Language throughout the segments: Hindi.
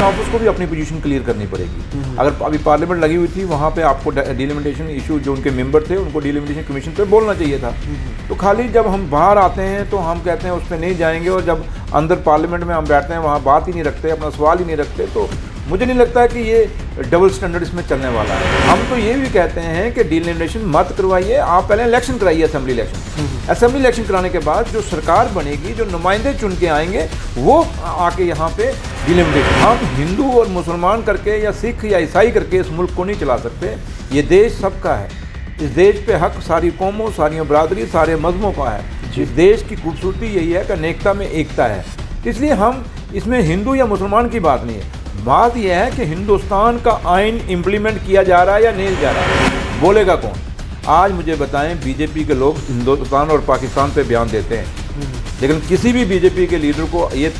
ऑफिस को भी अपनी पोजीशन क्लियर करनी पड़ेगी। अगर अभी पार्लियामेंट लगी हुई थी, वहाँ पे आपको डिलिमिटेशन इशू, जो उनके मेंबर थे उनको डिलिमिटेशन कमीशन पे बोलना चाहिए था। तो खाली जब हम बाहर आते हैं तो हम कहते हैं उस पर नहीं जाएंगे, और जब अंदर पार्लियामेंट में हम बैठते हैं वहाँ बात ही नहीं रखते, अपना सवाल ही नहीं रखते। तो मुझे नहीं लगता कि ये डबल स्टैंडर्ड इसमें चलने वाला है। हम तो ये भी कहते हैं कि डिलिमिटेशन मत करवाइए, आप पहले इलेक्शन कराइए, असेंबली इलेक्शन। असेंबली इलेक्शन कराने के बाद जो सरकार बनेगी, जो नुमाइंदे चुन के आएंगे, वो आके यहाँ पे डिलिमिटेशन। हम हिंदू और मुसलमान करके या सिख या ईसाई करके इस मुल्क को नहीं चला सकते। ये देश सबका है। इस देश पे हक सारी कौमों, सारी बरादरी, सारे मजहबों का है। इस देश की खूबसूरती यही है कि अनेकता में एकता है। इसलिए हम इसमें हिंदू या मुसलमान की बात नहीं है। बात यह है कि हिंदुस्तान का आइन इम्प्लीमेंट किया जा रहा है या नहीं जा रहा है, बोलेगा कौन? आज मुझे बताएं, बीजेपी के लोग हिंदुस्तान और पाकिस्तान पे बयान देते हैं, लेकिन किसी भी बीजेपी के लीडर को ये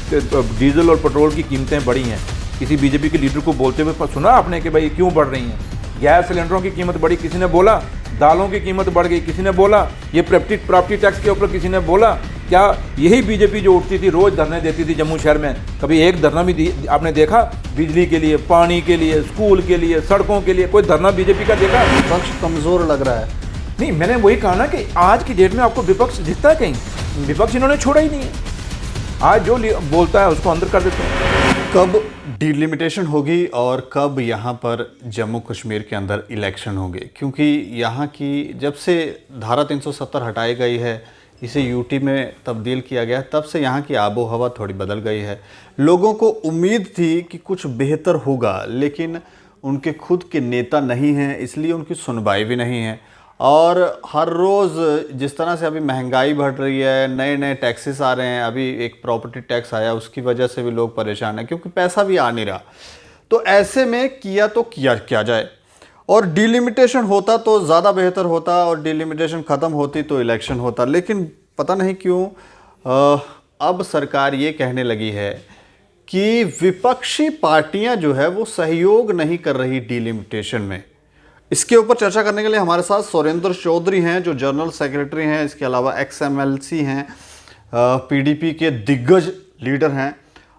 डीजल और पेट्रोल की कीमतें बढ़ी हैं, किसी बीजेपी के लीडर को बोलते हुए सुना आपने कि भाई क्यों बढ़ रही हैं? गैस सिलेंडरों की कीमत बढ़ी, किसी ने बोला? दालों की कीमत बढ़ गई, किसी ने बोला? ये प्रॉपर्टी टैक्स के ऊपर किसी ने बोला? क्या यही बीजेपी जो उठती थी, रोज़ धरने देती थी जम्मू शहर में, कभी एक धरना भी आपने देखा? बिजली के लिए, पानी के लिए, स्कूल के लिए, सड़कों के लिए कोई धरना बीजेपी का देखा? विपक्ष कमज़ोर लग रहा है। नहीं, मैंने वही कहा ना कि आज की डेट में आपको विपक्ष दिखता है कहीं? विपक्ष इन्होंने छोड़ा ही नहीं है। आज जो बोलता है उसको अंदर कर देते हैं। कब डिलिमिटेशन होगी और कब यहाँ पर जम्मू कश्मीर के अंदर इलेक्शन होंगे? क्योंकि यहाँ की जब से धारा 370 हटाई गई है, इसे यूटी में तब्दील किया गया, तब से यहाँ की आबो हवा थोड़ी बदल गई है। लोगों को उम्मीद थी कि कुछ बेहतर होगा, लेकिन उनके खुद के नेता नहीं हैं, इसलिए उनकी सुनवाई भी नहीं है। और हर रोज़ जिस तरह से अभी महंगाई बढ़ रही है, नए नए टैक्सेस आ रहे हैं, अभी एक प्रॉपर्टी टैक्स आया, उसकी वजह से भी लोग परेशान हैं क्योंकि पैसा भी आ नहीं रहा। तो ऐसे में किया तो क्या जाए, और डिलिमिटेशन होता तो ज़्यादा बेहतर होता, और डिलिमिटेशन ख़त्म होती तो इलेक्शन होता। लेकिन पता नहीं क्यों अब सरकार ये कहने लगी है कि विपक्षी पार्टियां जो है वो सहयोग नहीं कर रही डिलिमिटेशन में। इसके ऊपर चर्चा करने के लिए हमारे साथ सुरेंद्र चौधरी हैं, जो जनरल सेक्रेटरी हैं, इसके अलावा XMLC हैं, PDP के दिग्गज लीडर हैं,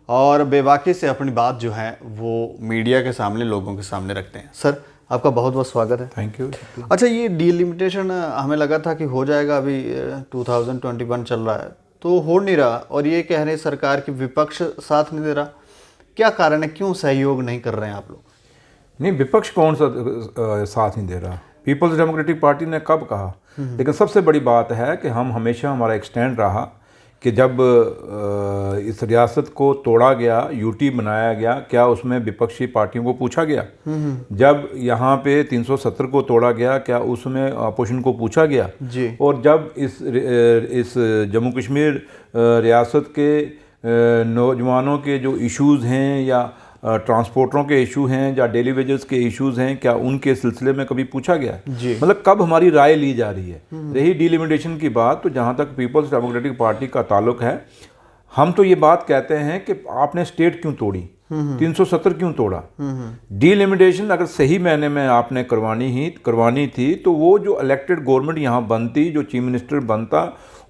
और बेबाकी से अपनी बात जो है वो मीडिया के सामने, लोगों के सामने रखते हैं। सर, आपका बहुत बहुत स्वागत है। Thank you. अच्छा, ये डिलिमिटेशन हमें लगा था कि हो जाएगा, अभी 2021 चल रहा है तो हो नहीं रहा, और ये कह रहे सरकार की विपक्ष साथ नहीं दे रहा। क्या कारण है, क्यों सहयोग नहीं कर रहे हैं आप लोग? नहीं, विपक्ष कौन सा साथ नहीं दे रहा? पीपल्स डेमोक्रेटिक पार्टी ने कब कहा? लेकिन सबसे बड़ी बात है कि हम हमेशा, हमारा एक स्टैंड रहा कि जब इस रियासत को तोड़ा गया, यूटी बनाया गया, क्या उसमें विपक्षी पार्टियों को पूछा गया? जब यहाँ पे 370 को तोड़ा गया, क्या उसमें अपोजिशन को पूछा गया जी? और जब इस जम्मू कश्मीर रियासत के नौजवानों के जो इश्यूज़ हैं, या ट्रांसपोर्टरों के इशू हैं, या डेली वेजेस के इश्यूज़ हैं, क्या उनके सिलसिले में कभी पूछा गया? मतलब कब हमारी राय ली जा रही है? रही डिलिमिटेशन की बात, तो जहाँ तक पीपल्स डेमोक्रेटिक पार्टी का ताल्लुक है, हम तो ये बात कहते हैं कि आपने स्टेट क्यों तोड़ी, 370 क्यों तोड़ा? डिलिमिटेशन अगर सही मायने में आपने करवानी थी तो वो जो इलेक्टेड गवर्नमेंट यहाँ बनती, जो चीफ मिनिस्टर बनता,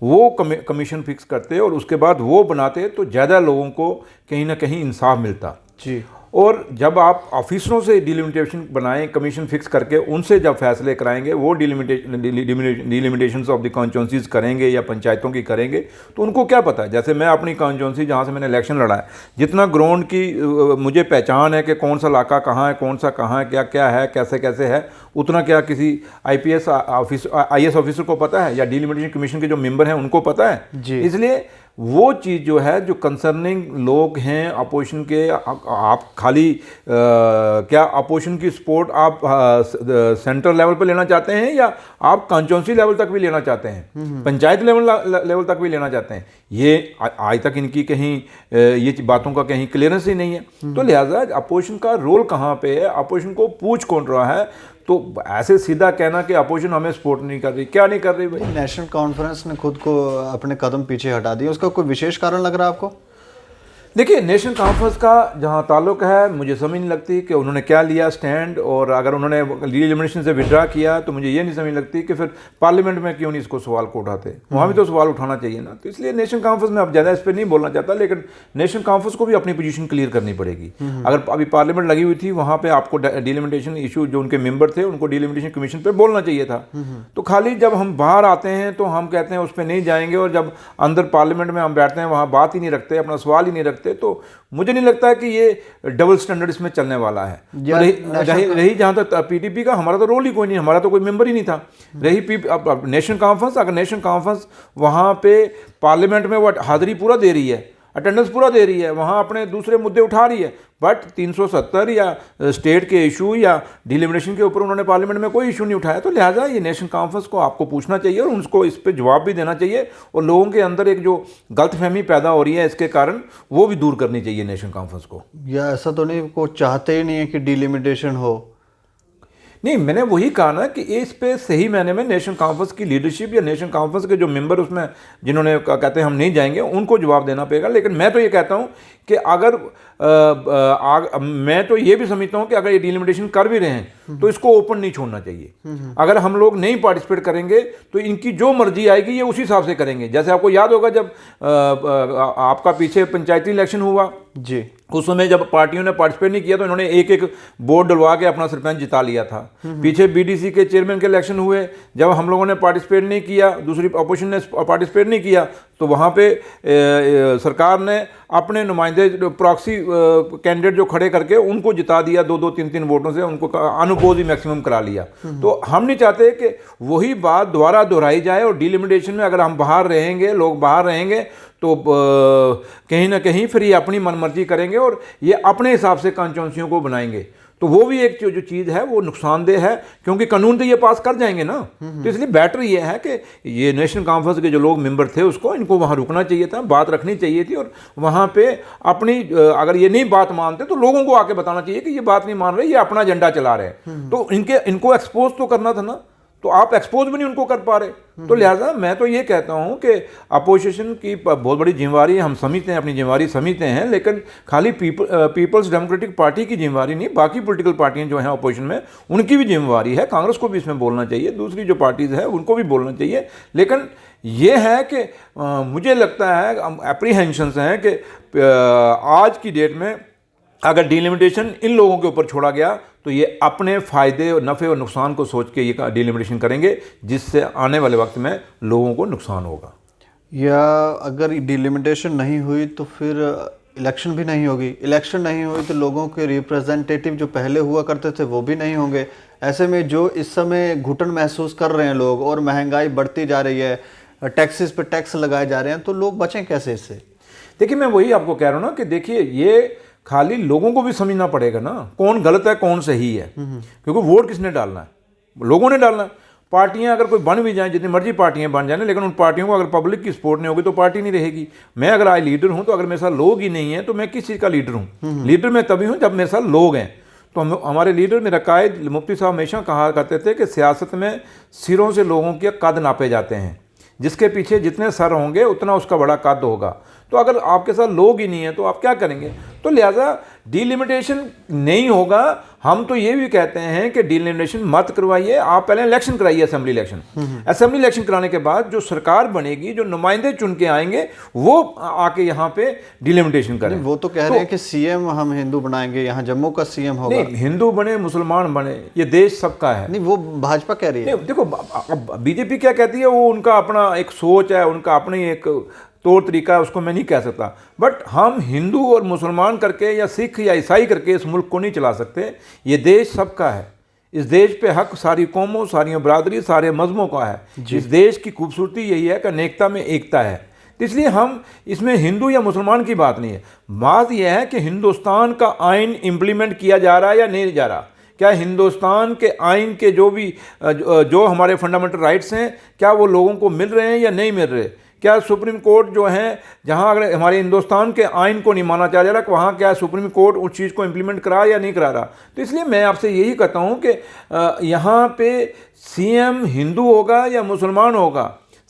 वो कमीशन फिक्स करते और उसके बाद वो बनाते, तो ज़्यादा लोगों को कहीं ना कहीं इंसाफ मिलता जी। और जब आप ऑफिसरों से डिलिमिटेशन बनाएं, कमीशन फिक्स करके उनसे जब फैसले कराएंगे, वो डिलिमिटेशंस ऑफ द कॉन्स्टिट्यूंसीज करेंगे या पंचायतों की करेंगे, तो उनको क्या पता है? जैसे मैं अपनी कॉन्स्टिट्यूंसी जहाँ से मैंने इलेक्शन लड़ा है, जितना ग्राउंड की मुझे पहचान है कि कौन सा इलाका कहाँ है, कौन सा कहाँ है, क्या क्या है, कैसे कैसे है, उतना क्या किसी IPS IAS ऑफिसर को पता है, या डिलिमिटेशन कमीशन के जो मेंबर हैं उनको पता है जी। इसलिए वो चीज़ जो है, जो कंसर्निंग लोग हैं अपोजिशन के, आप खाली क्या अपोजिशन की सपोर्ट आप सेंट्रल लेवल पर लेना चाहते हैं, या आप कॉन्स्टिट्यूंसी लेवल तक भी लेना चाहते हैं, पंचायत लेवल तक भी लेना चाहते हैं? ये आज तक इनकी कहीं ये बातों का कहीं क्लियरेंस ही नहीं है। तो लिहाजा अपोजिशन का रोल कहाँ पे है, अपोजिशन को पूछ कौन रहा है? तो ऐसे सीधा कहना कि अपोजिशन हमें सपोर्ट नहीं कर रही, क्या नहीं कर रही भाई? नेशनल कॉन्फ्रेंस ने खुद को अपने कदम पीछे हटा दिए, उसका कोई विशेष कारण लग रहा है आपको? देखिए, नेशनल कॉन्फ्रेंस का जहाँ ताल्लुक है, मुझे समझ नहीं लगती कि उन्होंने क्या लिया स्टैंड, और अगर उन्होंने डिलिमिटेशन से विड्रा किया तो मुझे ये नहीं समझ लगती कि फिर पार्लियामेंट में क्यों नहीं इसको सवाल को उठाते। वहाँ भी तो सवाल उठाना चाहिए ना। तो इसलिए नेशनल कॉन्फ्रेंस में अब ज़्यादा इस पर नहीं बोलना चाहता, लेकिन नेशनल कॉन्फ्रेंस को भी अपनी पोजीशन क्लियर करनी पड़ेगी। अगर अभी पार्लियामेंट लगी हुई थी, वहाँ पर आपको डिलिमिटेशन इशू जो उनके मेंबर थे उनको डिलिमिटेशन कमीशन पर बोलना चाहिए था। तो खाली जब हम बाहर आते हैं तो हम कहते हैं उस पर नहीं जाएंगे, और जब अंदर पार्लियामेंट में हम बैठते हैं वहाँ बात ही नहीं रखते, अपना सवाल ही नहीं रखते, तो मुझे नहीं लगता है कि ये डबल स्टैंडर्ड इसमें चलने वाला है। तो रही जहाँ तक पीडीपी का, हमारा तो रोल ही कोई नहीं, हमारा तो कोई मेंबर ही नहीं था। रही नेशनल कॉन्फ्रेंस, अगर नेशनल कॉन्फ्रेंस वहाँ पे पार्लियामेंट में वो हाजिरी पूरा दे रही है, अटेंडेंस पूरा दे रही है, वहाँ अपने दूसरे मुद्दे उठा रही है, बट 370 या स्टेट के इशू या डिलिमिटेशन के ऊपर उन्होंने पार्लियामेंट में कोई इशू नहीं उठाया। तो लिहाजा ये नेशनल कॉन्फ्रेंस को आपको पूछना चाहिए और उनको इस पर जवाब भी देना चाहिए, और लोगों के अंदर एक जो गलतफहमी पैदा हो रही है इसके कारण, वो भी दूर करनी चाहिए नेशनल कॉन्फ्रेंस को। या ऐसा तो नहीं, को चाहते ही नहीं है कि डिलिमिटेशन हो? नहीं, मैंने वही कहा ना कि इस पे सही मायने में नेशनल कॉन्फ्रेंस की लीडरशिप या नेशनल कॉन्फ्रेंस के जो मेंबर उसमें जिन्होंने कहते हैं हम नहीं जाएंगे, उनको जवाब देना पड़ेगा। लेकिन मैं तो ये कहता हूँ कि अगर मैं तो ये भी समझता हूँ कि अगर ये डिलिमिटेशन कर भी रहे हैं तो इसको ओपन नहीं छोड़ना चाहिए। अगर हम लोग नहीं पार्टिसिपेट करेंगे तो इनकी जो मर्जी आएगी ये उसी हिसाब से करेंगे। जैसे आपको याद होगा जब आपका पीछे पंचायती इलेक्शन हुआ जी, उस समय जब पार्टियों ने पार्टिसिपेट नहीं किया तो इन्होंने एक एक वोट डलवा के अपना सरपंच जिता लिया था। पीछे बीडीसी के चेयरमैन के इलेक्शन हुए, जब हम लोगों ने पार्टिसिपेट नहीं किया, दूसरी अपोजिशन ने पार्टिसिपेट नहीं किया, तो वहाँ पे सरकार ने अपने नुमाइंदे प्रॉक्सी कैंडिडेट जो खड़े करके उनको जिता दिया, 2-2, 3-3 वोटों से उनको अनअपोज ही मैक्सिमम करा लिया। तो हम नहीं चाहते कि वही बात दोबारा दोहराई जाए, और डिलिमिटेशन में अगर हम बाहर रहेंगे, लोग बाहर रहेंगे, तो कहीं ना कहीं फिर ये अपनी मनमर्जी करेंगे और ये अपने हिसाब से कॉन्स्टिट्यूंसियों को बनाएंगे। तो वो भी एक जो चीज़ है वो नुकसानदेह है, क्योंकि कानून तो ये पास कर जाएंगे ना। तो इसलिए बेटर ये है कि ये नेशनल कॉन्फ्रेंस के जो लोग मेंबर थे उसको इनको वहाँ रुकना चाहिए था, बात रखनी चाहिए थी, और वहाँ पे अपनी अगर ये नहीं बात मानते तो लोगों को आके बताना चाहिए कि ये बात नहीं मान रहे, ये अपना एजेंडा चला रहे हैं। तो इनको एक्सपोज तो करना था ना, तो आप एक्सपोज भी नहीं उनको कर पा रहे। तो लिहाजा मैं तो ये कहता हूँ कि अपोजिशन की बहुत बड़ी जिम्मेवारी हम समझते हैं, अपनी जिम्मेवारी समझते हैं, लेकिन खाली पीपल्स डेमोक्रेटिक पार्टी की जिम्मेवारी नहीं, बाकी पॉलिटिकल पार्टियां जो हैं अपोजिशन में उनकी भी जिम्मेवारी है। कांग्रेस को भी इसमें बोलना चाहिए, दूसरी जो पार्टीज़ है उनको भी बोलना चाहिए। लेकिन ये है कि मुझे लगता है एप्रीहेंशंस हैं कि आज की डेट में अगर डिलिमिटेशन इन लोगों के ऊपर छोड़ा गया तो ये अपने फ़ायदे और नफ़े और नुकसान को सोच के ये डिलिमिटेशन करेंगे, जिससे आने वाले वक्त में लोगों को नुकसान होगा। या अगर डिलिमिटेशन नहीं हुई तो फिर इलेक्शन भी नहीं होगी, इलेक्शन नहीं हुई तो लोगों के रिप्रेजेंटेटिव जो पहले हुआ करते थे वो भी नहीं होंगे। ऐसे में जो इस समय घुटन महसूस कर रहे हैं लोग, और महंगाई बढ़ती जा रही है, टैक्सेस पे टैक्स लगाए जा रहे हैं, तो लोग बचें कैसे इससे? देखिए, मैं वही आपको कह रहा हूँ ना कि देखिए, ये खाली लोगों को भी समझना पड़ेगा ना कौन गलत है कौन सही है, क्योंकि वोट किसने डालना है? लोगों ने डालना है। पार्टियां अगर कोई बन भी जाएं, जितनी मर्जी पार्टियां बन जाएं, लेकिन उन पार्टियों को अगर पब्लिक की सपोर्ट नहीं होगी तो पार्टी नहीं रहेगी। मैं अगर आज लीडर हूं तो अगर मेरे साथ लोग ही नहीं हैं तो मैं किस चीज़ का लीडर हूं? लीडर मैं तभी हूं जब मेरे साथ लोग हैं। तो हमारे लीडर, मेरा कायद मुफ्ती साहब हमेशा कहा करते थे कि सियासत में सिरों से लोगों के कद नापे जाते हैं, जिसके पीछे जितने सर होंगे उतना उसका बड़ा कद होगा। तो अगर आपके साथ लोग ही नहीं है तो आप क्या करेंगे? तो लिहाजा डिलिमिटेशन नहीं होगा। हम तो ये भी कहते हैं कि डिलिमिटेशन मत करवाइए, आप पहले इलेक्शन कराइए, असेंबली इलेक्शन। असेंबली इलेक्शन कराने के बाद जो सरकार बनेगी, जो नुमाइंदे चुन के आएंगे, वो आके यहाँ पे डिलिमिटेशन करें। वो तो कह रहे हैं कि सीएम हम हिंदू बनाएंगे, यहाँ जम्मू का सीएम होगा। नहीं, हिंदू बने मुसलमान बने, ये देश सबका है। नहीं, वो भाजपा कह रही है। देखो, बीजेपी क्या कहती है, वो उनका अपना एक सोच है, उनका अपनी एक तौर तरीका है, उसको मैं नहीं कह सकता। बट हम हिंदू और मुसलमान करके या सिख या ईसाई करके इस मुल्क को नहीं चला सकते। ये देश सबका है। इस देश पे हक सारी कौमों, सारी बरादरी, सारे मजहबों का है। इस देश की खूबसूरती यही है कि अनेकता में एकता है। तो इसलिए हम इसमें हिंदू या मुसलमान की बात नहीं है। बात यह है कि हिंदुस्तान का आइन इम्प्लीमेंट किया जा रहा है या नहीं जा रहा। क्या हिंदुस्तान के आइन के जो हमारे फंडामेंटल राइट्स हैं, क्या वो लोगों को मिल रहे हैं या नहीं मिल रहे? क्या सुप्रीम कोर्ट जो है, जहां अगर हमारे हिंदुस्तान के आइन को नहीं माना जा रहा, वहाँ क्या सुप्रीम कोर्ट उस चीज़ को इम्प्लीमेंट करा या नहीं करा रहा? तो इसलिए मैं आपसे यही कहता हूँ कि यहाँ पे सीएम हिंदू होगा या मुसलमान होगा,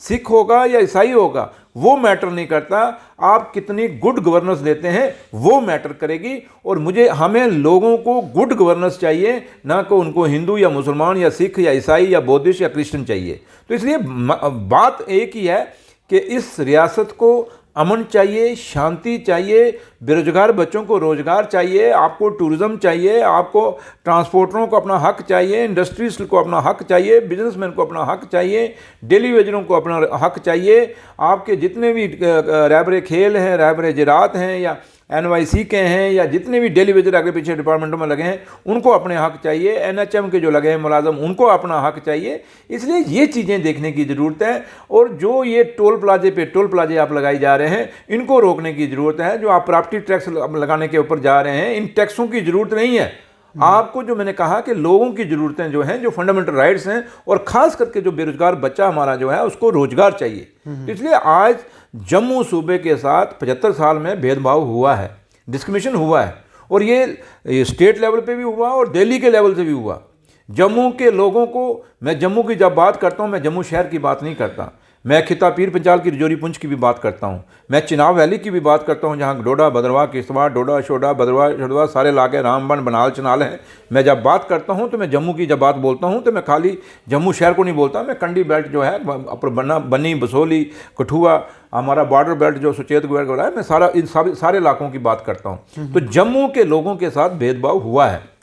सिख होगा या ईसाई होगा वो मैटर नहीं करता, आप कितनी गुड गवर्नेंस देते हैं वो मैटर करेगी। और हमें लोगों को गुड गवर्नेंस चाहिए, ना कि उनको हिंदू या मुसलमान या सिख या ईसाई या बौद्धिस्ट या क्रिश्चियन चाहिए। तो इसलिए बात एक ही है कि इस रियासत को अमन चाहिए, शांति चाहिए, बेरोजगार बच्चों को रोजगार चाहिए, आपको टूरिज़्म चाहिए, आपको ट्रांसपोर्टरों को अपना हक चाहिए, इंडस्ट्रीज को अपना हक चाहिए, बिजनेसमैन को अपना हक चाहिए, डेली वेजरों को अपना हक चाहिए, आपके जितने भी रहबरे खेल हैं, रहबरे ज़राअत हैं या NYC के हैं या जितने भी डेली वेजर आगे पीछे डिपार्टमेंटों में लगे हैं उनको अपने हक चाहिए, NHM के जो लगे हैं मुलाजम उनको अपना हक चाहिए। इसलिए ये चीज़ें देखने की ज़रूरत है। और जो ये टोल प्लाजे आप लगाई जा रहे हैं इनको रोकने की ज़रूरत है। जो आप प्रॉपर्टी टैक्स लगाने के ऊपर जा रहे हैं, इन टैक्सों की ज़रूरत नहीं है। आपको जो मैंने कहा कि लोगों की ज़रूरतें जो हैं, जो फंडामेंटल राइट्स हैं, और ख़ास करके जो बेरोजगार बच्चा हमारा जो है उसको रोज़गार चाहिए। तो इसलिए आज जम्मू सूबे के साथ 75 साल में भेदभाव हुआ है, डिस्क्रिमिनेशन हुआ है, और ये स्टेट लेवल पे भी हुआ और दिल्ली के लेवल से भी हुआ। जम्मू के लोगों को, मैं जम्मू की जब बात करता हूँ मैं जम्मू शहर की बात नहीं करता, मैं खिता पीर पंचाल की रजौरी पुंछ की भी बात करता हूँ, मैं चिनाब वैली की भी बात करता हूँ, जहाँ डोडा भद्रवाह किश्तवाड़ डोडा शोडा भद्रवाह शोडवा सारे इलाके रामबन बनाल चनाल हैं। मैं जब बात करता हूँ तो मैं जम्मू की जब बात बोलता हूँ तो मैं खाली जम्मू शहर को नहीं बोलता, मैं कंडी बेल्ट जो है बन्नी बसोली कठुआ हमारा बॉर्डर बेल्ट जो सुचेत हो रहा है, मैं इन सारे इलाकों की बात करता हूँ। तो जम्मू के लोगों के साथ भेदभाव हुआ है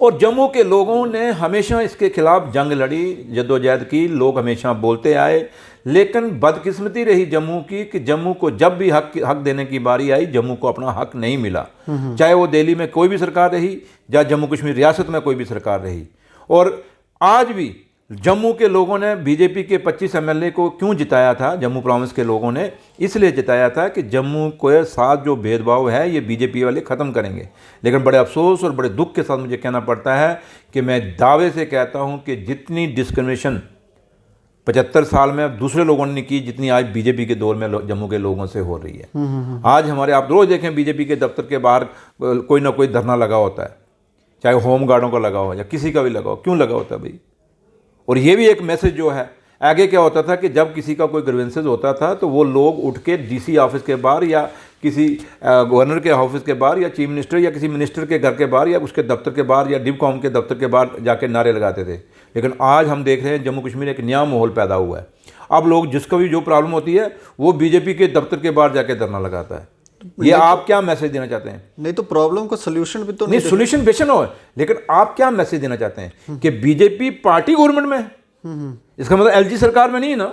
और जम्मू के लोगों ने हमेशा इसके खिलाफ जंग लड़ी, जद्दोजहद की, लोग हमेशा बोलते आए। लेकिन बदकिस्मती रही जम्मू की कि जम्मू को जब भी हक देने की बारी आई जम्मू को अपना हक नहीं मिला, चाहे वो दिल्ली में कोई भी सरकार रही या जम्मू कश्मीर रियासत में कोई भी सरकार रही। और आज भी जम्मू के लोगों ने बीजेपी के 25 MLA को क्यों जिताया था? जम्मू प्रोविंस के लोगों ने इसलिए जिताया था कि जम्मू के साथ जो भेदभाव है ये बीजेपी वाले ख़त्म करेंगे। लेकिन बड़े अफसोस और बड़े दुख के साथ मुझे कहना पड़ता है कि मैं दावे से कहता हूं कि जितनी डिस्क्रिमिनेशन 75 साल में दूसरे लोगों ने की, जितनी आज बीजेपी के दौर में जम्मू के लोगों से हो रही है। आज हमारे आप रोज़ देखें बीजेपी के दफ्तर के बाहर कोई ना कोई धरना लगा होता है, चाहे होम गार्डों का लगा हो या किसी का भी लगा हो। क्यों लगा होता है भाई? और ये भी एक मैसेज जो है, आगे क्या होता था कि जब किसी का कोई ग्रीवेंसेस होता था तो वो लोग उठ के DC ऑफिस के बाहर या किसी गवर्नर के ऑफिस के बाहर या चीफ मिनिस्टर या किसी मिनिस्टर के घर के बाहर या उसके दफ्तर के बाहर या डिवकॉम के दफ्तर के बाहर जाके नारे लगाते थे। लेकिन आज हम देख रहे हैं जम्मू कश्मीर एक नया माहौल पैदा हुआ है। अब लोग जिसको भी जो प्रॉब्लम होती है वो बीजेपी के दफ्तर के बाहर जाके धरना लगाता है। ये आप क्या मैसेज देना चाहते हैं? नहीं तो प्रॉब्लम का सोल्यूशन भी तो नहीं, सोल्यूशन बेशन हो, लेकिन आप क्या मैसेज देना चाहते हैं कि बीजेपी पार्टी गवर्नमेंट में है? इसका मतलब LG सरकार में नहीं है ना,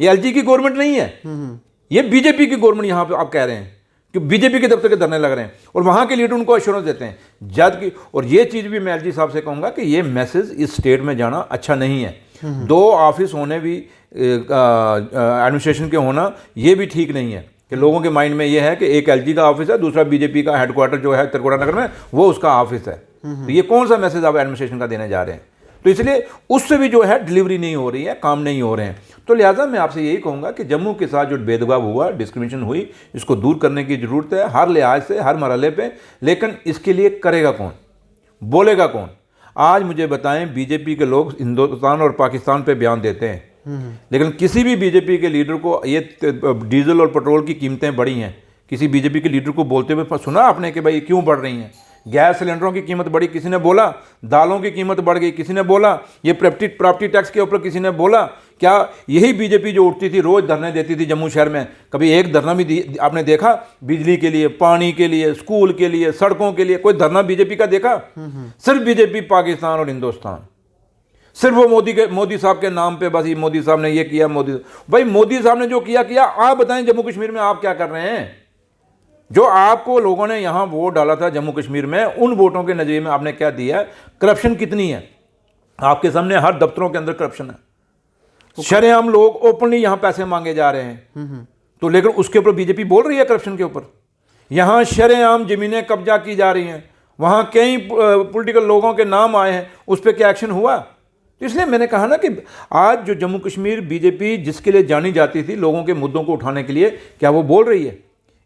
ये LG की गवर्नमेंट नहीं है, ये बीजेपी की गवर्नमेंट। यहां पे आप कह रहे हैं कि बीजेपी के दफ्तर के धरने लग रहे हैं और वहां के लीडर उनको एश्योरेंस देते हैं जबकि। और ये चीज भी मैं LG साहब से कहूंगा कि ये मैसेज इस स्टेट में जाना अच्छा नहीं है। 2 ऑफिस होने भी एडमिनिस्ट्रेशन के होना ये भी ठीक नहीं है कि लोगों के माइंड में ये है कि एक LG का ऑफिस है, दूसरा बीजेपी का हेडक्वार्टर जो है त्रिकोटा नगर में वो उसका ऑफिस है। तो ये कौन सा मैसेज आप एडमिनिस्ट्रेशन का देने जा रहे हैं? तो इसलिए उससे भी जो है डिलीवरी नहीं हो रही है, काम नहीं हो रहे हैं। तो लिहाजा मैं आपसे यही कहूँगा कि जम्मू के साथ जो भेदभाव हुआ, डिस्क्रिमिनेशन हुई, इसको दूर करने की ज़रूरत है हर लिहाज से, हर मरहले पे। लेकिन इसके लिए करेगा कौन, बोलेगा कौन? आज मुझे बताएं, बीजेपी के लोग हिंदुस्तान और पाकिस्तान पे बयान देते हैं, लेकिन किसी भी बीजेपी के लीडर को ये डीजल और पेट्रोल की कीमतें बढ़ी हैं, किसी बीजेपी के लीडर को बोलते हुए सुना आपने कि भाई क्यों बढ़ रही हैं? गैस सिलेंडरों की कीमत बढ़ी, किसी ने बोला? दालों की कीमत बढ़ गई, किसी ने बोला? ये प्रॉपर्टी टैक्स के ऊपर किसी ने बोला? क्या यही बीजेपी जो उठती थी रोज धरने देती थी जम्मू शहर में, कभी एक धरना भी आपने देखा? बिजली के लिए, पानी के लिए, स्कूल के लिए, सड़कों के लिए कोई धरना बीजेपी का देखा? सिर्फ बीजेपी पाकिस्तान और हिंदुस्तान, सिर्फ वो मोदी साहब के नाम पे बस ये मोदी साहब ने ये किया। मोदी साहब ने जो किया आप बताएं जम्मू कश्मीर में आप क्या कर रहे हैं? जो आपको लोगों ने यहां वोट डाला था जम्मू कश्मीर में, उन वोटों के नजरिए में आपने क्या दिया? करप्शन कितनी है आपके सामने, हर दफ्तरों के अंदर करप्शन है। शरेआम लोग ओपनली यहां पैसे मांगे जा रहे हैं, तो लेकिन उसके ऊपर बीजेपी बोल रही है करप्शन के ऊपर। यहां शरेआम जमीनें कब्जा की जा रही हैं, वहां कई पॉलिटिकल लोगों के नाम आए हैं, उस पर क्या एक्शन हुआ? तो इसलिए मैंने कहा ना कि आज जो जम्मू कश्मीर बीजेपी जिसके लिए जानी जाती थी लोगों के मुद्दों को उठाने के लिए, क्या वो बोल रही है?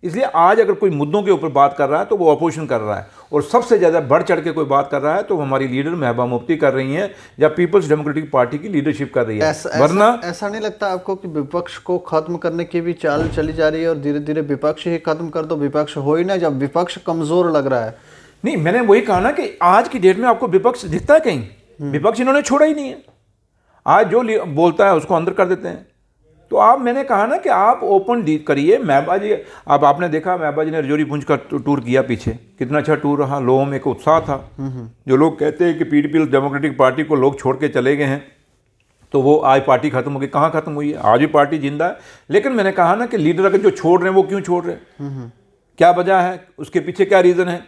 इसलिए आज अगर कोई मुद्दों के ऊपर बात कर रहा है तो वो अपोजिशन कर रहा है, और सबसे ज़्यादा बढ़ चढ़ के कोई बात कर रहा है तो हमारी लीडर महबूबा मुफ्ती कर रही हैं या पीपल्स डेमोक्रेटिक पार्टी की लीडरशिप कर रही है। वरना ऐसा नहीं लगता आपको कि विपक्ष को खत्म करने की भी चाल चली जा रही है और धीरे धीरे विपक्ष ही खत्म कर दो? विपक्ष हो ही ना, जब विपक्ष कमजोर लग रहा है। नहीं, मैंने वही कहा ना कि आज की डेट में आपको विपक्ष दिखता है कहीं? विपक्ष इन्होंने छोड़ा ही नहीं है। आज जो बोलता है उसको अंदर कर देते हैं। तो आप, मैंने कहा ना कि आप ओपन करिए। महबूबा जी, अब आपने देखा महबूबा जी ने रजौरी पुंछ का टूर किया, पीछे कितना अच्छा टूर रहा, लोगों में एक उत्साह था। जो लोग कहते हैं कि पीपल्स डेमोक्रेटिक पार्टी को लोग छोड़ के चले गए हैं, तो वो आज पार्टी खत्म हो गई, कहाँ खत्म हुई है? आज भी पार्टी जिंदा है। लेकिन मैंने कहा ना कि लीडर अगर जो छोड़ रहे हैं वो क्यों छोड़ रहे हैं, क्या वजह है, उसके पीछे क्या रीज़न है?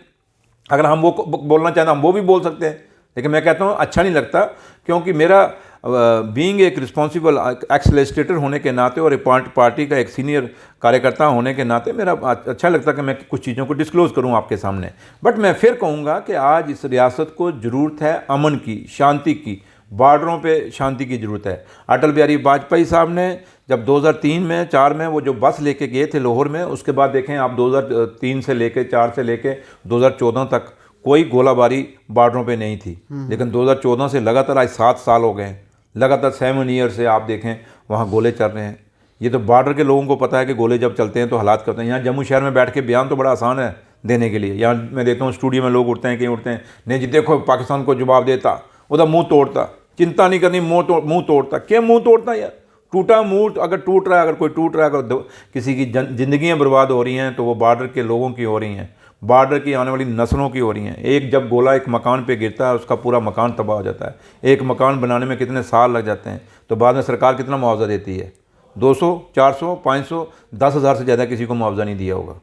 अगर हम वो बोलना चाहें हम वो भी बोल सकते हैं, लेकिन मैं कहता हूँ अच्छा नहीं लगता, क्योंकि मेरा बीइंग एक रिस्पॉन्सिबल एक्स लेजिस्लेटर होने के नाते और एक पार्टी का एक सीनियर कार्यकर्ता होने के नाते मेरा अच्छा लगता है कि मैं कुछ चीज़ों को डिस्क्लोज़ करूं आपके सामने। बट मैं फिर कहूँगा कि आज इस रियासत को ज़रूरत है अमन की, शांति की, बॉर्डरों पे शांति की ज़रूरत है। अटल बिहारी वाजपेयी साहब ने जब 2003 में 4 में वो जो बस लेके गए थे लाहौर में, उसके बाद देखें आप 2003 से लेके 4 से लेके 2014 तक कोई गोलाबारी बॉर्डरों पे नहीं थी। लेकिन 2014 से लगातार आज 7 साल हो गए, लगातार 7 ईयर से आप देखें वहाँ गोले चल रहे हैं। ये तो बॉर्डर के लोगों को पता है कि गोले जब चलते हैं तो हालात करते हैं। यहाँ जम्मू शहर में बैठ के बयान तो बड़ा आसान है देने के लिए। यहाँ मैं देता हूँ स्टूडियो में लोग उठते हैं, कहीं उठते हैं, नहीं जी देखो पाकिस्तान को जवाब देता, उधर मुँह तोड़ता, चिंता नहीं करनी, मुँह तोड़ता। क्या मुँह तोड़ता यार? टूटा मुँह अगर टूट रहा है, अगर कोई टूट रहा है, अगर किसी की ज़िंदगियाँ बर्बाद हो रही हैं तो वो बॉर्डर के लोगों की हो रही हैं, बॉर्डर की आने वाली नस्लों की हो रही हैं। एक जब गोला एक मकान पे गिरता है उसका पूरा मकान तबाह हो जाता है। एक मकान बनाने में कितने साल लग जाते हैं, तो बाद में सरकार कितना मुआवजा देती है? 200, 400, 500, 10,000 से ज़्यादा किसी को मुआवजा नहीं दिया होगा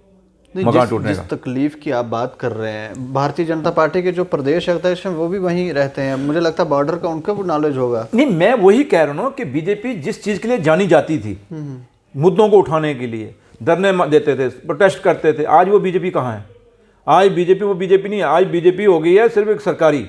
मकान टूटने जिस का। तकलीफ की आप बात कर रहे हैं, भारतीय जनता पार्टी के जो प्रदेश अध्यक्ष हैं वो भी वहीं रहते हैं, मुझे लगता है बॉर्डर का उनको भी नॉलेज होगा। नहीं, मैं वही कह रहा हूँ कि बीजेपी जिस चीज़ के लिए जानी जाती थी, मुद्दों को उठाने के लिए धरने देते थे, प्रोटेस्ट करते थे, आज वो बीजेपी कहाँ है? आज बीजेपी वो बीजेपी नहीं है। आज बीजेपी हो गई है सिर्फ एक सरकारी।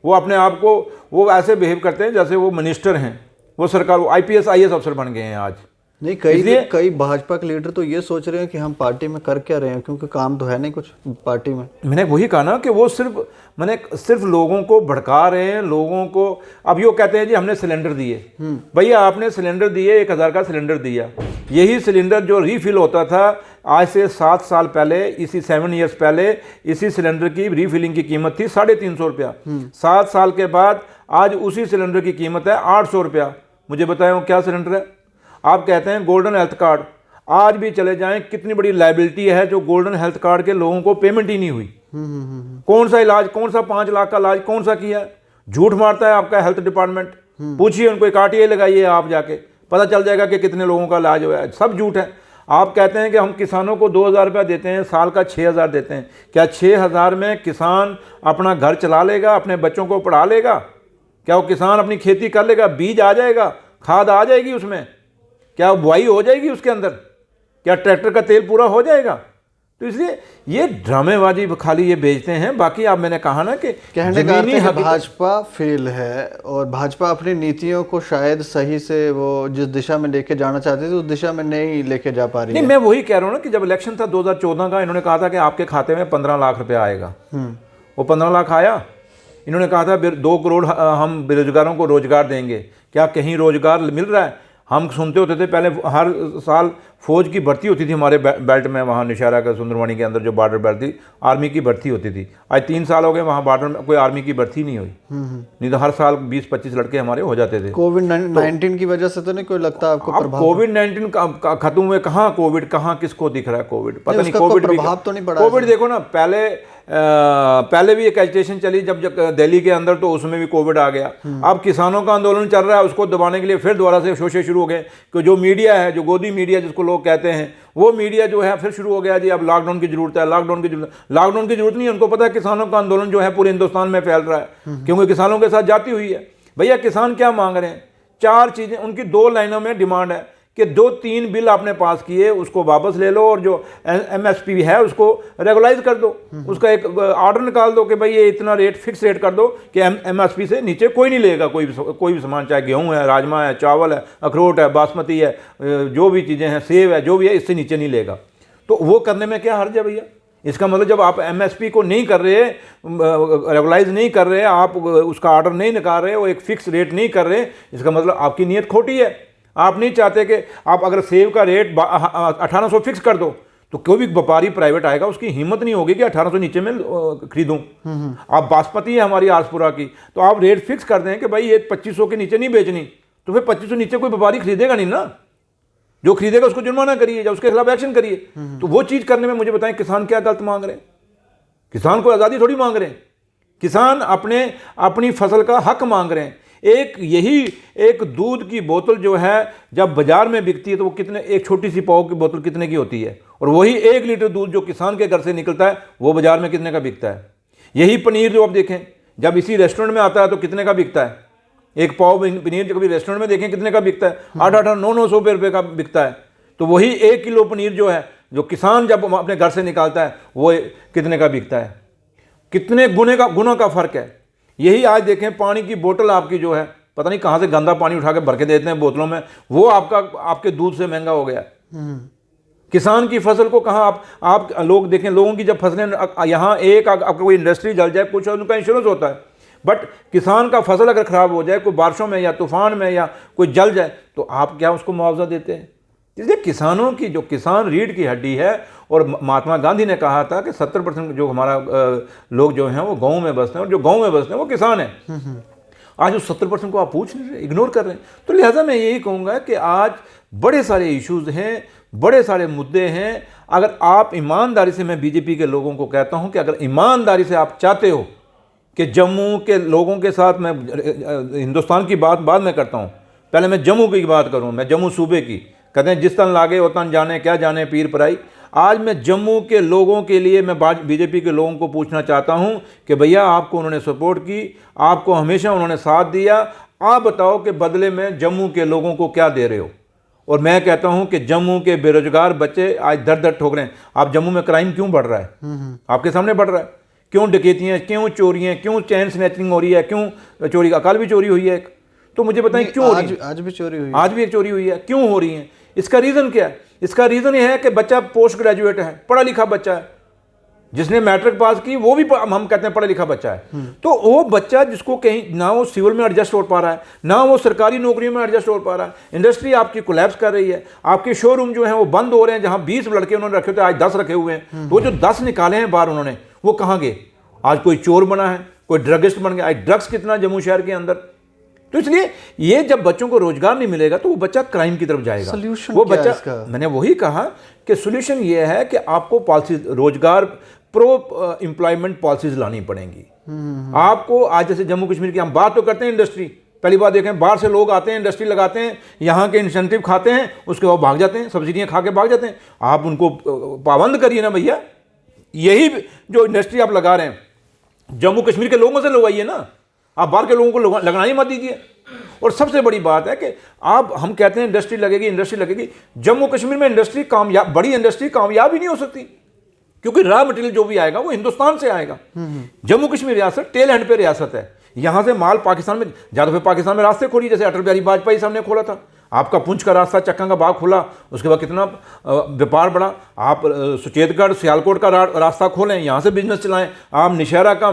वो अपने आप को वो ऐसे बिहेव करते हैं जैसे वो मिनिस्टर हैं, वो सरकार, वो IPS IAS अफसर बन गए हैं आज। नहीं, कई भाजपा के लीडर तो ये सोच रहे हैं कि हम पार्टी में कर क्या रहे हैं, क्योंकि काम तो है नहीं कुछ पार्टी में। मैंने वही कहा ना कि वो सिर्फ लोगों को भड़का रहे हैं, लोगों को। अब यो कहते हैं जी हमने सिलेंडर दिए। भैया आपने सिलेंडर दिए, 1000 का सिलेंडर दिया। यही सिलेंडर जो रीफिल होता था आज से 7 साल पहले, इसी 7 ईयर्स पहले, इसी सिलेंडर की रीफिलिंग की कीमत थी 350 रुपया। 7 साल के बाद आज उसी सिलेंडर की कीमत है 800 रुपया। मुझे बताएं वो क्या सिलेंडर है? आप कहते हैं गोल्डन हेल्थ कार्ड, आज भी चले जाएं कितनी बड़ी लायबिलिटी है जो गोल्डन हेल्थ कार्ड के लोगों को पेमेंट ही नहीं हुई। कौन सा इलाज, कौन सा 5 लाख का इलाज कौन सा किया? झूठ मारता है आपका हेल्थ डिपार्टमेंट। पूछिए उनको, एक RTA लगाइए आप जाके, पता चल जाएगा कि कितने लोगों का इलाज हुआ है। सब झूठ है। आप कहते हैं कि हम किसानों को 2,000 रुपया देते हैं, साल का 6,000 देते हैं। क्या 6,000 में किसान अपना घर चला लेगा, अपने बच्चों को पढ़ा लेगा? क्या वो किसान अपनी खेती कर लेगा? बीज आ जाएगा, खाद आ जाएगी उसमें? क्या बुआई हो जाएगी उसके अंदर? क्या ट्रैक्टर का तेल पूरा हो जाएगा? तो इसलिए ये ड्रामेबाजी खाली ये बेचते हैं। बाकी आप, मैंने कहा ना कि कहने का अर्थ है भाजपा फेल है और भाजपा अपनी नीतियों को शायद सही से वो जिस दिशा में लेके जाना चाहती थी उस दिशा में नहीं लेके जा पा रही है। नहीं, मैं वही कह रहा हूँ ना कि जब इलेक्शन था 2014 का, इन्होंने कहा था कि आपके खाते में 15 लाख रुपया आएगा। वो 15 लाख आया। इन्होंने कहा था 2 करोड़ हम बेरोजगारों को रोजगार देंगे। क्या कहीं रोजगार मिल रहा है? हम सुनते होते थे पहले हर साल फौज की भर्ती होती थी हमारे बेल्ट में, वहाँ निशारा का सुंदरवानी के अंदर जो बॉर्डर बेल्ट थी, आर्मी की भर्ती होती थी। आज 3 साल हो गए वहाँ बॉर्डर में कोई आर्मी की भर्ती नहीं हुई। नहीं तो हर साल 20-25 लड़के हमारे हो जाते थे। कोविड-19 की वजह से तो नहीं कोई लगता आपको प्रभाव? कोविड-19 खत्म हुए कहाँ? कोविड कहाँ किसको दिख रहा है? कोविड पता नहीं, कोविड प्रभाव तो नहीं पड़ा। कोविड देखो ना, पहले भी एक एजिटेशन चली जब दिल्ली के अंदर, तो उसमें भी कोविड आ गया। अब किसानों का आंदोलन चल रहा है, उसको दबाने के लिए फिर दोबारा से शोशे शुरू हो गए कि जो मीडिया है, जो गोदी मीडिया जिसको लोग कहते हैं, वो मीडिया जो है फिर शुरू हो गया जी अब लॉकडाउन की जरूरत है, लॉकडाउन की जरूरत नहीं है। उनको पता है किसानों का आंदोलन जो है पूरे हिंदुस्तान में फैल रहा है, क्योंकि किसानों के साथ जाती हुई है। भैया किसान क्या मांग रहे हैं? 4 चीज़ें उनकी 2 लाइनों में डिमांड है कि 2-3 बिल आपने पास किए उसको वापस ले लो और जो MSP है उसको रेगुलाइज कर दो। उसका एक ऑर्डर निकाल दो कि भाई ये इतना रेट फिक्स रेट कर दो कि MSP से नीचे कोई नहीं लेगा कोई भी सामान, चाहे गेहूं है, राजमा है, चावल है, अखरोट है, बासमती है, जो भी चीज़ें हैं, सेब है, जो भी है, इससे नीचे नहीं लेगा। तो वो करने में क्या हर्ज है भैया? इसका मतलब जब आप एमएसपी को नहीं कर रहे, रेगुलाइज नहीं कर रहे, आप उसका ऑर्डर नहीं निकाल रहे, वो एक फिक्स रेट नहीं कर रहे, इसका मतलब आपकी नीयत खोटी है। आप नहीं चाहते कि आप अगर सेब का रेट 1800 फिक्स कर दो तो कोई भी व्यापारी प्राइवेट आएगा, उसकी हिम्मत नहीं होगी कि 1800 नीचे में खरीदूं। आप बासमती है हमारी आसपुरा की, तो आप रेट फिक्स कर दें कि भाई ये 2500 के नीचे नहीं बेचनी, तो फिर 2500 नीचे कोई व्यापारी खरीदेगा नहीं ना। जो खरीदेगा उसको जुर्माना करिए या उसके खिलाफ एक्शन करिए। तो वो चीज़ करने में मुझे बताएं किसान क्या गलत मांग रहे हैं? किसान को आज़ादी थोड़ी मांग रहे हैं, किसान अपनी फसल का हक मांग रहे हैं। एक दूध की बोतल जो है जब बाजार में बिकती है तो वो कितने, एक छोटी सी पाव की बोतल कितने की होती है, और वही 1 लीटर दूध जो किसान के घर से निकलता है वो बाजार में कितने का बिकता है। यही पनीर जो आप देखें जब इसी रेस्टोरेंट में आता है तो कितने का बिकता है। एक पाव पनीर जो कभी रेस्टोरेंट में देखें कितने का बिकता है, 800-900 रुपये का बिकता है। तो वही 1 किलो पनीर जो है जो किसान जब अपने घर से निकालता है वो कितने का बिकता है। कितने गुना का फर्क है। यही आज देखें पानी की बोतल आपकी जो है पता नहीं कहाँ से गंदा पानी उठा के भर के देते हैं बोतलों में, वो आपके दूध से महंगा हो गया। किसान की फसल को कहाँ आप लोग देखें, लोगों की जब फसलें यहाँ आपको कोई इंडस्ट्री जल जाए कुछ उनका इंश्योरेंस होता है, बट किसान का फसल अगर ख़राब हो जाए कोई बारिशों में या तूफान में या कोई जल जाए तो आप क्या उसको मुआवजा देते हैं? इसलिए किसानों की जो किसान रीढ़ की हड्डी है, और महात्मा गांधी ने कहा था कि 70% जो हमारा लोग जो हैं वो गाँव में बसते हैं, और जो गाँव में बसते हैं वो किसान हैं। आज उस 70% को आप पूछ नहीं रहे, इग्नोर कर रहे हैं। तो लिहाजा मैं यही कहूँगा कि आज बड़े सारे इश्यूज़ हैं, बड़े सारे मुद्दे हैं। अगर आप ईमानदारी से, मैं बीजेपी के लोगों को कहता हूँ कि अगर ईमानदारी से आप चाहते हो कि जम्मू के लोगों के साथ, मैं हिंदुस्तान की बात बाद में करता हूँ, पहले मैं जम्मू की बात करूँ, मैं जम्मू सूबे की, कहते हैं जिस तन लागे वो तन जाने, क्या जाने पीर पराई। आज मैं जम्मू के लोगों के लिए, मैं बीजेपी के लोगों को पूछना चाहता हूं कि भैया आपको उन्होंने सपोर्ट की, आपको हमेशा उन्होंने साथ दिया, आप बताओ कि बदले में जम्मू के लोगों को क्या दे रहे हो। और मैं कहता हूं कि जम्मू के बेरोजगार बच्चे आज दर दर ठोक रहे हैं। आप जम्मू में क्राइम क्यों बढ़ रहा है? आपके सामने बढ़ रहा है। क्यों डकैतियाँ, क्यों चोरियाँ, क्यों चैन स्नैचिंग हो रही है, क्यों चोरी, कल भी चोरी हुई है एक, तो मुझे बताएं क्यों हो रही है? आज भी चोरी हुई है, आज भी एक चोरी हुई है, क्यों हो रही है? इसका रीज़न क्या है? इसका रीज़न यह है कि बच्चा पोस्ट ग्रेजुएट है, पढ़ा लिखा बच्चा है, जिसने मैट्रिक पास की वो भी हम कहते हैं पढ़ा लिखा बच्चा है। तो वो बच्चा जिसको कहीं ना वो सिविल में एडजस्ट हो पा रहा है, ना वो सरकारी नौकरियों में एडजस्ट हो पा रहा है, इंडस्ट्री आपकी कोलैप्स कर रही है, आपके शोरूम जो है वो बंद हो रहे हैं। जहाँ 20 लड़के उन्होंने रखे थे आज 10 रखे हुए हैं, तो जो 10 निकाले हैं बाहर उन्होंने, वो कहाँ गए? आज कोई चोर बना है, कोई ड्रगिस्ट बन गया। आज ड्रग्स कितना जम्मू शहर के अंदर। तो इसलिए ये जब बच्चों को रोजगार नहीं मिलेगा तो वो बच्चा क्राइम की तरफ जाएगा। सॉल्यूशन वो क्या बच्चा, है इसका? मैंने वही कहा कि सॉल्यूशन ये है कि आपको पॉलिसी, रोजगार प्रो एम्प्लॉयमेंट पॉलिसीज लानी पड़ेंगी। आपको आज जैसे जम्मू कश्मीर की हम बात तो करते हैं इंडस्ट्री, पहली बात देखें बाहर से लोग आते हैं, इंडस्ट्री लगाते हैं, यहाँ के इंसेंटिव खाते हैं, उसके बाद भाग जाते हैं, सब्सिडियाँ खा के भाग जाते हैं। आप उनको पाबंद करिए ना भैया। यही जो इंडस्ट्री आप लगा रहे हैं जम्मू कश्मीर के लोगों से लगवाइए ना, आप बाहर के लोगों को लगना ही मत दीजिए। और सबसे बड़ी बात है कि हम कहते हैं इंडस्ट्री लगेगी, जम्मू कश्मीर में इंडस्ट्री कामयाब, बड़ी इंडस्ट्री कामयाब ही नहीं हो सकती, क्योंकि रॉ मटेरियल जो भी आएगा वो हिंदुस्तान से आएगा। जम्मू कश्मीर रियासत टेल एंड पे रियासत है, यहाँ से माल पाकिस्तान में ज़्यादा, फिर पाकिस्तान में रास्ते खोली, जैसे अटल बिहारी वाजपेयी साहब ने खोला था। आपका पुंछ का रास्ता, चक्का का बाग खुला, उसके बाद कितना व्यापार बढ़ा। आप सुचेतगढ़ सियालकोट का रास्ता खोलें, यहाँ से बिजनेस चलाएं। आप निशहरा का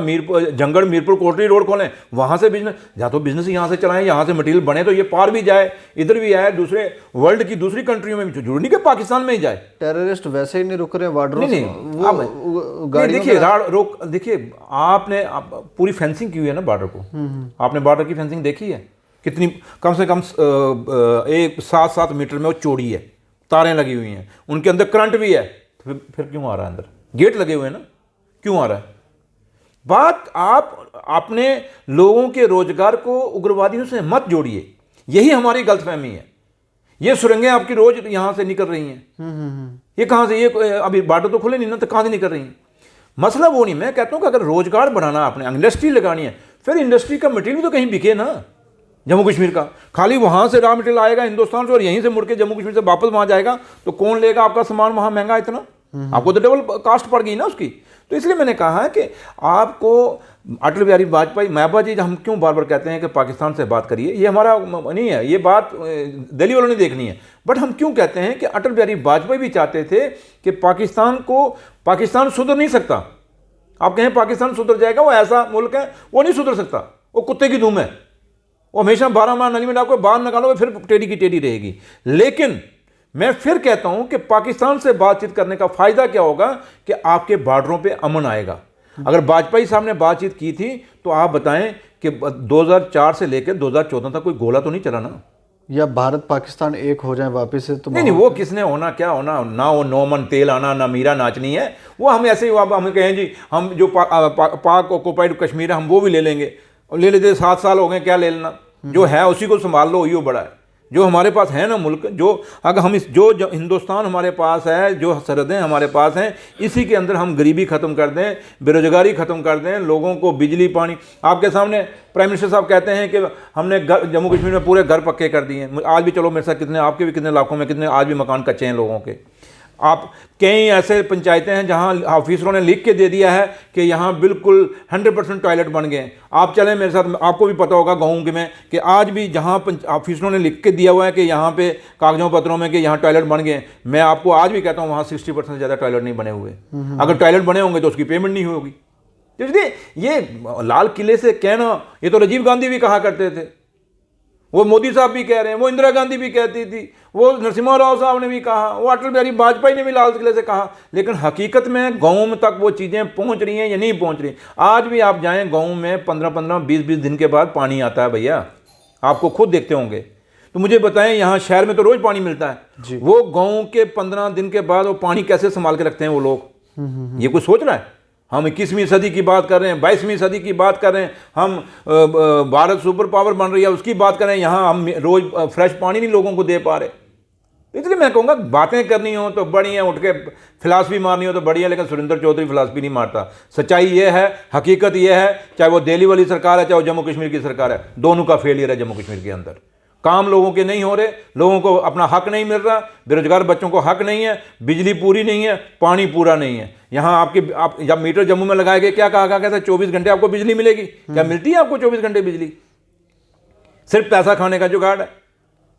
जंगड़ मीरपुर कोटरी रोड खोलें, वहाँ से बिजनेस, या तो बिजनेस यहाँ से चलाएं, यहाँ से मटीरियल बने तो ये पार भी जाए, इधर भी आए, दूसरे वर्ल्ड की दूसरी कंट्रियों में भी, जरूरी नहीं कि पाकिस्तान में ही जाए। टेररिस्ट वैसे ही नहीं रुक रहे बॉर्डरों से। देखिए आपने पूरी फेंसिंग की हुई है ना बॉर्डर को, आपने बॉर्डर की फेंसिंग देखी है कितनी, कम से कम 7-7 मीटर में वो चौड़ी है, तारें लगी हुई हैं, उनके अंदर करंट भी है, तो फिर क्यों आ रहा है अंदर? गेट लगे हुए हैं ना, क्यों आ रहा है? बात आप अपने लोगों के रोजगार को उग्रवादियों से मत जोड़िए, यही हमारी गलतफहमी है। ये सुरंगें आपकी रोज यहाँ से निकल रही हैं, ये कहाँ से, ये अभी बॉर्डर तो खुले नहीं ना, तो कहाँ से निकल रही हैं? मसला वो नहीं, मैं कहता हूँ कि अगर रोजगार बढ़ाना, आपने इंडस्ट्री लगानी है, फिर इंडस्ट्री का मटेरियल तो कहीं बिके ना। जम्मू कश्मीर का खाली वहाँ से रॉ मटेरियल आएगा हिंदुस्तान से और यहीं से मुड़ के जम्मू कश्मीर से वापस वहाँ जाएगा, तो कौन लेगा आपका सामान वहाँ महंगा इतना? आपको तो डबल कास्ट पड़ गई ना उसकी। तो इसलिए मैंने कहा है कि आपको अटल बिहारी वाजपेयी, महबूबा जी हम क्यों बार बार कहते हैं कि पाकिस्तान से बात करिए, ये हमारा नहीं है, ये बात दिल्ली वालों ने देखनी है, बट हम क्यों कहते हैं कि अटल बिहारी वाजपेयी भी चाहते थे कि पाकिस्तान सुधर नहीं सकता। आप कहें पाकिस्तान सुधर जाएगा, वो ऐसा मुल्क है वो नहीं सुधर सकता, वो कुत्ते की धूम है, वो हमेशा 12 माह नली में डाको, बाहर निकालोगे फिर टेढ़ी की टेढ़ी रहेगी। लेकिन मैं फिर कहता हूं कि पाकिस्तान से बातचीत करने का फायदा क्या होगा कि आपके बॉर्डरों पे अमन आएगा। अगर वाजपेयी साहब ने बातचीत की थी तो आप बताएं कि 2004 से लेकर 2014 तक कोई गोला तो नहीं चला ना, या भारत पाकिस्तान एक हो जाए वापस से तो नहीं वो किसने होना, क्या होना, ना वो नौमन तेल आना, ना मीरा नाचनी है, वो हम ऐसे ही हम कहें जी हम जो पाक ऑक्युपाइड कश्मीर है हम वो भी ले लेंगे, ले लेते 7 साल हो गए, क्या ले लेना, जो है उसी को संभाल लो, वही बड़ा है। जो हमारे पास है ना मुल्क, जो अगर हम जो हिंदुस्तान हमारे पास है, जो सरहदें हमारे पास हैं, इसी के अंदर हम गरीबी ख़त्म कर दें, बेरोजगारी ख़त्म कर दें, लोगों को बिजली पानी, आपके सामने प्राइम मिनिस्टर साहब कहते हैं कि हमने जम्मू कश्मीर में पूरे घर पक्के कर दिए हैं। आज भी चलो मेरे साथ कितने, आपके भी कितने इलाकों में कितने आज भी मकान कच्चे हैं लोगों के। आप कई ऐसे पंचायतें हैं जहां ऑफिसरों ने लिख के दे दिया है कि यहाँ बिल्कुल 100% टॉयलेट बन गए हैं। आप चलें मेरे साथ, आपको भी पता होगा गाँव के में कि आज भी जहाँ ऑफिसरों ने लिख के दिया हुआ है कि यहाँ पे कागजों पत्रों में कि यहाँ टॉयलेट बन गए, मैं आपको आज भी कहता हूँ वहाँ 60% से ज़्यादा टॉयलेट नहीं बने हुए। अगर टॉयलेट बने होंगे तो उसकी पेमेंट नहीं होगी। इसलिए ये लाल किले से कहना, ये तो राजीव गांधी भी कहा करते थे, वो मोदी साहब भी कह रहे हैं, वो इंदिरा गांधी भी कहती थी, वो नरसिम्हा राव साहब ने भी कहा, वो अटल बिहारी वाजपेयी ने भी लाल किले से कहा। लेकिन हकीकत में गाँव तक वो चीज़ें पहुंच रही हैं या नहीं पहुंच रही। आज भी आप जाएं गाँव में 15-15, 20-20 दिन के बाद पानी आता है भैया, आपको खुद देखते होंगे। तो मुझे बताएं, यहाँ शहर में तो रोज़ पानी मिलता है, वो गाँव के 15 दिन के बाद वो पानी कैसे संभाल के रखते हैं वो लोग, ये कुछ सोच रहा है? हम 21वीं सदी की बात कर रहे हैं, 22वीं सदी की बात कर रहे हैं, हम भारत सुपर पावर बन रही है उसकी बात कर रहे हैं, यहाँ हम रोज़ फ्रेश पानी नहीं लोगों को दे पा रहे। इसलिए मैं कहूँगा बातें करनी हो तो बड़ी हैं, उठ के फिलासफी मारनी हो तो बड़ी है, लेकिन सुरेंद्र चौधरी फिलासफी नहीं मारता। सच्चाई ये है, हकीकत ये है, चाहे वो दिल्ली वाली सरकार है चाहे वो जम्मू कश्मीर की सरकार है, दोनों का फेलियर है जम्मू कश्मीर के अंदर। काम लोगों के नहीं हो रहे, लोगों को अपना हक नहीं मिल रहा, बेरोजगार बच्चों को हक नहीं है, बिजली पूरी नहीं है, पानी पूरा नहीं है। यहाँ आप जब मीटर जम्मू में लगाए गए क्या कहा गया था, 24 घंटे आपको बिजली मिलेगी। क्या मिलती है आपको 24 घंटे बिजली? सिर्फ पैसा खाने का जुगाड़ है।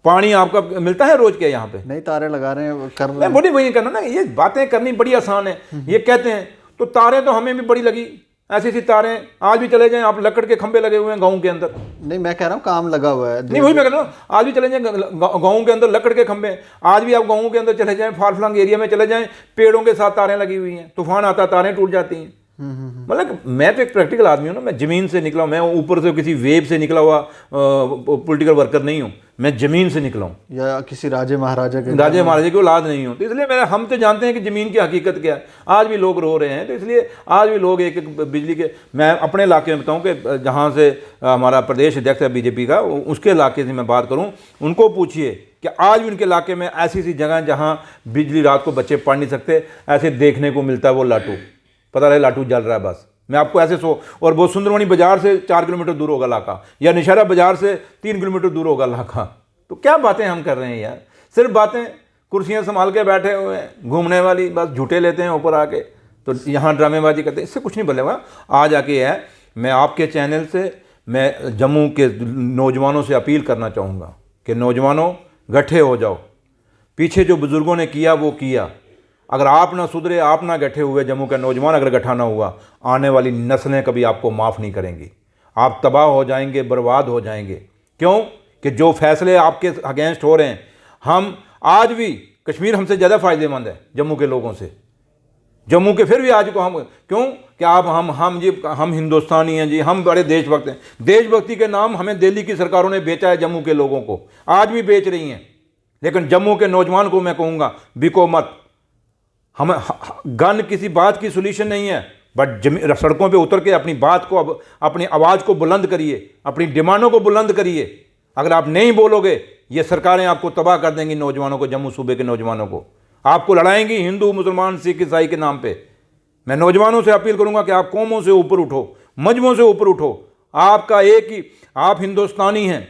पानी आपका मिलता है रोज के? यहाँ पे नहीं, तारे लगा रहे हैं, कर रहे हैं। बड़ी वही करना ना, ये बातें करनी बड़ी आसान है। ये कहते हैं तो तारे तो हमें भी बड़ी लगी, ऐसी ऐसी तारें आज भी चले जाएं, आप लकड़ के खंभे लगे हुए हैं गाँव के अंदर। नहीं, मैं कह रहा हूँ काम लगा हुआ है। नहीं, वही मैं कह रहा हूँ, आज भी चले जाएं गाँव के अंदर लकड़ के खंभे, आज भी आप गाँव के अंदर चले जाएं, फार फ्लंग एरिया में चले जाएं, पेड़ों के साथ तारें लगी हुई हैं, तूफान आता तारें टूट जाती हैं। मतलब मैं तो एक प्रैक्टिकल आदमी हूँ ना, मैं ज़मीन से निकला हूँ, मैं ऊपर से किसी वेब से निकला हुआ पॉलिटिकल वर्कर नहीं हूँ, मैं ज़मीन से निकला हूँ, या किसी राजे महाराजा की औलाद नहीं हूँ। तो इसलिए हम तो जानते हैं कि ज़मीन की हकीकत क्या है। आज भी लोग रो रहे हैं, तो इसलिए आज भी लोग एक बिजली के, मैं अपने इलाके में बताऊँ कि जहाँ से हमारा प्रदेश अध्यक्ष है बीजेपी का, उसके इलाके से मैं बात करूँ, उनको पूछिए कि आज भी उनके इलाके में ऐसी ऐसी जगह जहाँ बिजली रात को बच्चे पढ़ नहीं सकते, ऐसे देखने को मिलता है वो लाटू, पता रहे लाटू जल रहा है बस। मैं आपको ऐसे और वो सुंदरवनी बाजार से 4 किलोमीटर दूर होगा इलाका, या निशारा बाजार से 3 किलोमीटर दूर होगा इलाका। तो क्या बातें हम कर रहे हैं यार, सिर्फ बातें, कुर्सियां संभाल के बैठे हुए हैं घूमने वाली, बस झूठे लेते हैं ऊपर आके, तो यहाँ ड्रामेबाजी करते हैं, इससे कुछ नहीं बनेगा। आज आके है, मैं आपके चैनल से मैं जम्मू के नौजवानों से अपील करना चाहूँगा कि नौजवानों गट्ठे हो जाओ, पीछे जो बुज़ुर्गों ने किया वो किया। अगर आप ना सुधरे, आप ना गठे हुए, जम्मू का नौजवान अगर गठा ना हुआ, आने वाली नस्लें कभी आपको माफ़ नहीं करेंगी। आप तबाह हो जाएंगे, बर्बाद हो जाएंगे। क्यों कि जो फैसले आपके अगेंस्ट हो रहे हैं, हम आज भी कश्मीर हमसे ज़्यादा फ़ायदेमंद है जम्मू के लोगों से। जम्मू के फिर भी आज को हम क्यों कि आप हम हिंदुस्तानी हैं जी, हम बड़े देशभक्त हैं। देशभक्ति के नाम हमें दिल्ली की सरकारों ने बेचा है जम्मू के लोगों को, आज भी बेच रही हैं। लेकिन जम्मू के नौजवान को मैं कहूँगा बिको मत। हम गन किसी बात की सोल्यूशन नहीं है, बट सड़कों पे उतर के अपनी बात को, अपनी आवाज़ को बुलंद करिए, अपनी डिमांडों को बुलंद करिए। अगर आप नहीं बोलोगे, ये सरकारें आपको तबाह कर देंगी, नौजवानों को, जम्मू सूबे के नौजवानों को आपको लड़ाएंगी हिंदू मुसलमान सिख ईसाई के नाम पे। मैं नौजवानों से अपील करूंगा कि आप कौमों से ऊपर उठो, मजहबों से ऊपर उठो। आपका एक ही, आप हिंदुस्तानी हैं।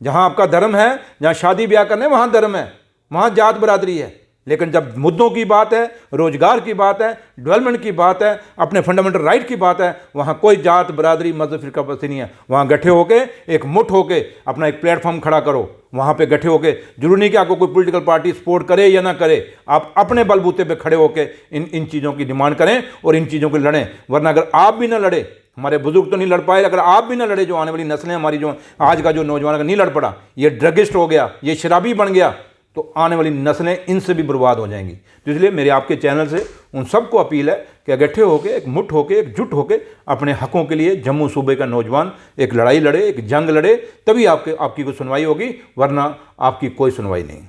जहाँ आपका धर्म है, जहाँ शादी ब्याह करने वहाँ धर्म है, वहाँ जात बरादरी है। लेकिन जब मुद्दों की बात है, रोजगार की बात है, डेवलपमेंट की बात है, अपने फंडामेंटल राइट की बात है, वहाँ कोई जात बरादरी मजहब फिरका परस्ती नहीं है। वहाँ गठे होके एक मुठ होके अपना एक प्लेटफॉर्म खड़ा करो, वहाँ पे गठे होके। जरूरी नहीं कि आपको कोई पॉलिटिकल पार्टी सपोर्ट करे या ना करे, आप अपने बलबूते पे खड़े होके इन चीज़ों की डिमांड करें और इन चीज़ों को लड़ें। वरना अगर आप भी ना लड़े, हमारे बुजुर्ग तो नहीं लड़ पाए, अगर आप भी ना लड़े, जो आने वाली नस्लें हमारी, जो आज का जो नौजवान अगर नहीं लड़ पड़ा, ये ड्रगिस्ट हो गया, ये शराबी बन गया, तो आने वाली नस्लें इनसे भी बर्बाद हो जाएंगी। तो इसलिए मेरे आपके चैनल से उन सबको अपील है कि इकट्ठे होकर, एक मुठ होकर, एकजुट होकर अपने हकों के लिए जम्मू सूबे का नौजवान एक लड़ाई लड़े, एक जंग लड़े, तभी आपकी कोई सुनवाई होगी, वरना आपकी कोई सुनवाई नहीं।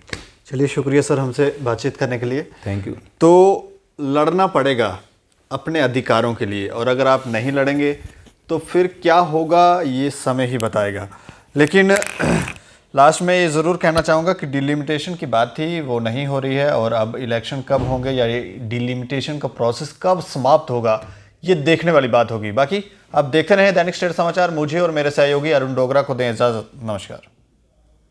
चलिए, शुक्रिया सर हमसे बातचीत करने के लिए। Thank you. तो लड़ना पड़ेगा अपने अधिकारों के लिए, और अगर आप नहीं लड़ेंगे तो फिर क्या होगा ये समय ही बताएगा। लेकिन लास्ट में ये ज़रूर कहना चाहूँगा कि डिलिमिटेशन की बात थी, वो नहीं हो रही है, और अब इलेक्शन कब होंगे या ये डिलिमिटेशन का प्रोसेस कब समाप्त होगा, ये देखने वाली बात होगी। बाकी आप देखते रहें दैनिक स्टेट समाचार। मुझे और मेरे सहयोगी अरुण डोगरा को दें इजाज़त। नमस्कार।